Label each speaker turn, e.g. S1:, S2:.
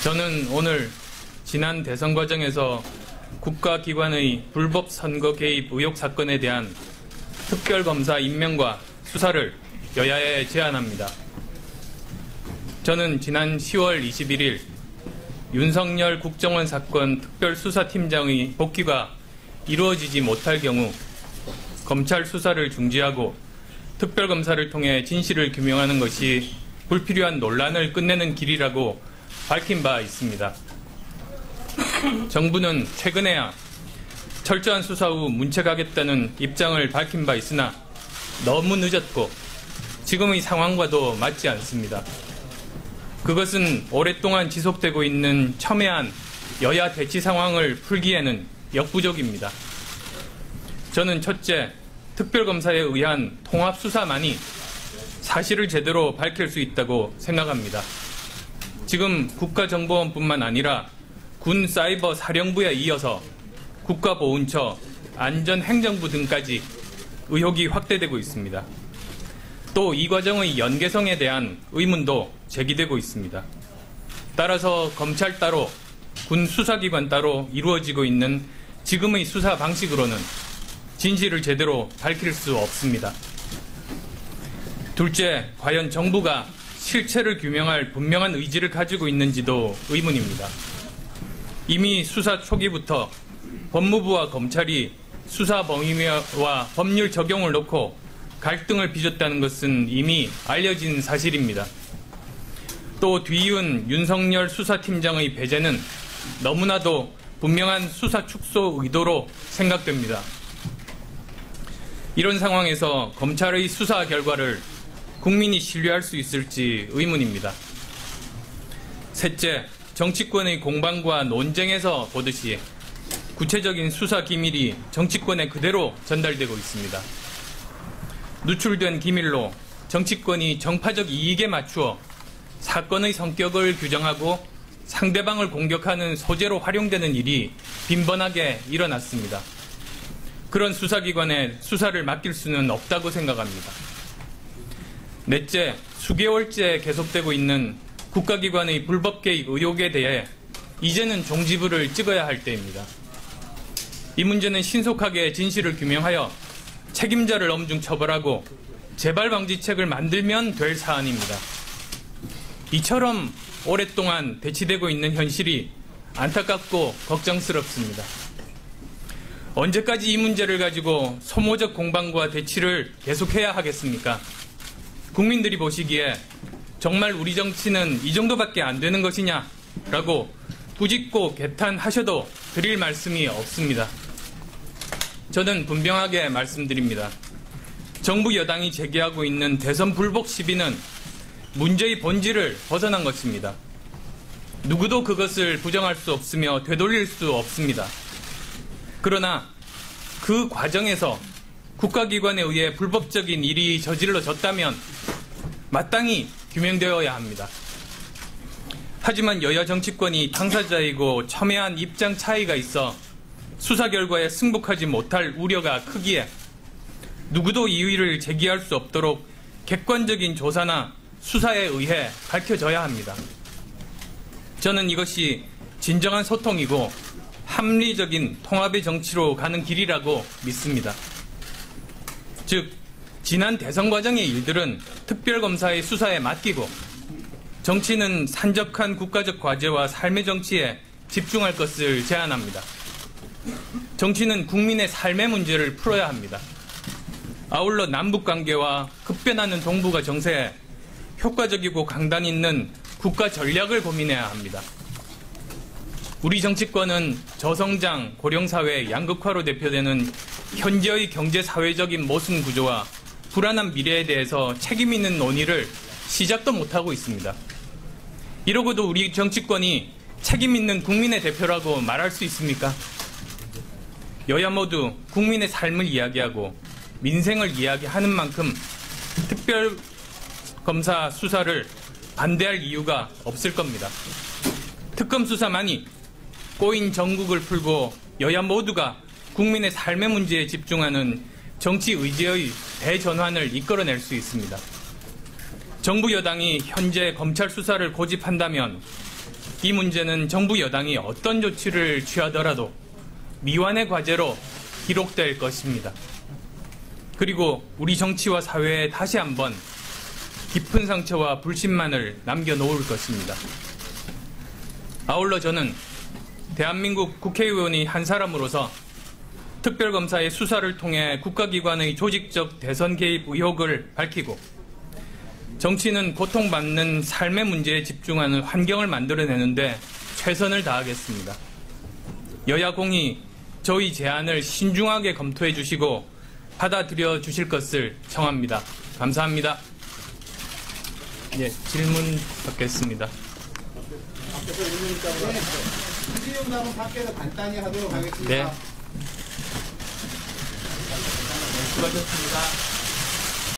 S1: 저는 오늘 지난 대선 과정에서 국가기관의 불법 선거 개입 의혹 사건에 대한 특별검사 임명과 수사를 여야에 제안합니다. 저는 지난 10월 21일 윤석열 국정원 사건 특별수사팀장의 복귀가 이루어지지 못할 경우 검찰 수사를 중지하고 특별검사를 통해 진실을 규명하는 것이 불필요한 논란을 끝내는 길이라고 밝힌 바 있습니다. 정부는 최근에야 철저한 수사 후 문책하겠다는 입장을 밝힌 바 있으나 너무 늦었고 지금의 상황과도 맞지 않습니다. 그것은 오랫동안 지속되고 있는 첨예한 여야 대치 상황을 풀기에는 역부족입니다. 저는 첫째, 특별검사에 의한 통합수사만이 사실을 제대로 밝힐 수 있다고 생각합니다. 지금 국가정보원뿐만 아니라 군사이버사령부에 이어서 국가보훈처, 안전행정부 등까지 의혹이 확대되고 있습니다. 또 이 과정의 연계성에 대한 의문도 제기되고 있습니다. 따라서 검찰 따로, 군 수사기관 따로 이루어지고 있는 지금의 수사 방식으로는 진실을 제대로 밝힐 수 없습니다. 둘째, 과연 정부가 실체를 규명할 분명한 의지를 가지고 있는지도 의문입니다. 이미 수사 초기부터 법무부와 검찰이 수사 범위와 법률 적용을 놓고 갈등을 빚었다는 것은 이미 알려진 사실입니다. 또 뒤이은 윤석열 수사팀장의 배제는 너무나도 분명한 수사 축소 의도로 생각됩니다. 이런 상황에서 검찰의 수사 결과를 국민이 신뢰할 수 있을지 의문입니다. 셋째, 정치권의 공방과 논쟁에서 보듯이 구체적인 수사 기밀이 정치권에 그대로 전달되고 있습니다. 누출된 기밀로 정치권이 정파적 이익에 맞추어 사건의 성격을 규정하고 상대방을 공격하는 소재로 활용되는 일이 빈번하게 일어났습니다. 그런 수사기관에 수사를 맡길 수는 없다고 생각합니다. 넷째, 수개월째 계속되고 있는 국가기관의 불법 개입 의혹에 대해 이제는 종지부를 찍어야 할 때입니다. 이 문제는 신속하게 진실을 규명하여 책임자를 엄중 처벌하고 재발 방지책을 만들면 될 사안입니다. 이처럼 오랫동안 대치되고 있는 현실이 안타깝고 걱정스럽습니다. 언제까지 이 문제를 가지고 소모적 공방과 대치를 계속해야 하겠습니까? 국민들이 보시기에 정말 우리 정치는 이 정도밖에 안 되는 것이냐라고 꾸짖고 개탄하셔도 드릴 말씀이 없습니다. 저는 분명하게 말씀드립니다. 정부 여당이 제기하고 있는 대선 불복 시비는 문제의 본질을 벗어난 것입니다. 누구도 그것을 부정할 수 없으며 되돌릴 수 없습니다. 그러나 그 과정에서 국가기관에 의해 불법적인 일이 저질러졌다면 마땅히 규명되어야 합니다. 하지만 여야 정치권이 당사자이고 첨예한 입장 차이가 있어 수사 결과에 승복하지 못할 우려가 크기에 누구도 이의를 제기할 수 없도록 객관적인 조사나 수사에 의해 밝혀져야 합니다. 저는 이것이 진정한 소통이고 합리적인 통합의 정치로 가는 길이라고 믿습니다. 즉, 지난 대선 과정의 일들은 특별검사의 수사에 맡기고 정치는 산적한 국가적 과제와 삶의 정치에 집중할 것을 제안합니다. 정치는 국민의 삶의 문제를 풀어야 합니다. 아울러 남북관계와 급변하는 동북아 정세에 효과적이고 강단 있는 국가 전략을 고민해야 합니다. 우리 정치권은 저성장, 고령사회, 양극화로 대표되는 현재의 경제사회적인 모순 구조와 불안한 미래에 대해서 책임 있는 논의를 시작도 못하고 있습니다. 이러고도 우리 정치권이 책임 있는 국민의 대표라고 말할 수 있습니까? 여야 모두 국민의 삶을 이야기하고 민생을 이야기하는 만큼 특별검사 수사를 반대할 이유가 없을 겁니다. 특검 수사만이 꼬인 정국을 풀고 여야 모두가 국민의 삶의 문제에 집중하는 정치 의지의 대전환을 이끌어낼 수 있습니다. 정부 여당이 현재 검찰 수사를 고집한다면 이 문제는 정부 여당이 어떤 조치를 취하더라도 미완의 과제로 기록될 것입니다. 그리고 우리 정치와 사회에 다시 한번 깊은 상처와 불신만을 남겨놓을 것입니다. 아울러 저는 대한민국 국회의원이 한 사람으로서 특별검사의 수사를 통해 국가기관의 조직적 대선 개입 의혹을 밝히고 정치는 고통받는 삶의 문제에 집중하는 환경을 만들어내는데 최선을 다하겠습니다. 여야 공히 저희 제안을 신중하게 검토해 주시고 받아들여 주실 것을 청합니다. 감사합니다. 예, 질문 받겠습니다.
S2: 질의응답은 밖에서 간단히 하도록 하겠습니다.
S1: 네. 수고하셨습니다.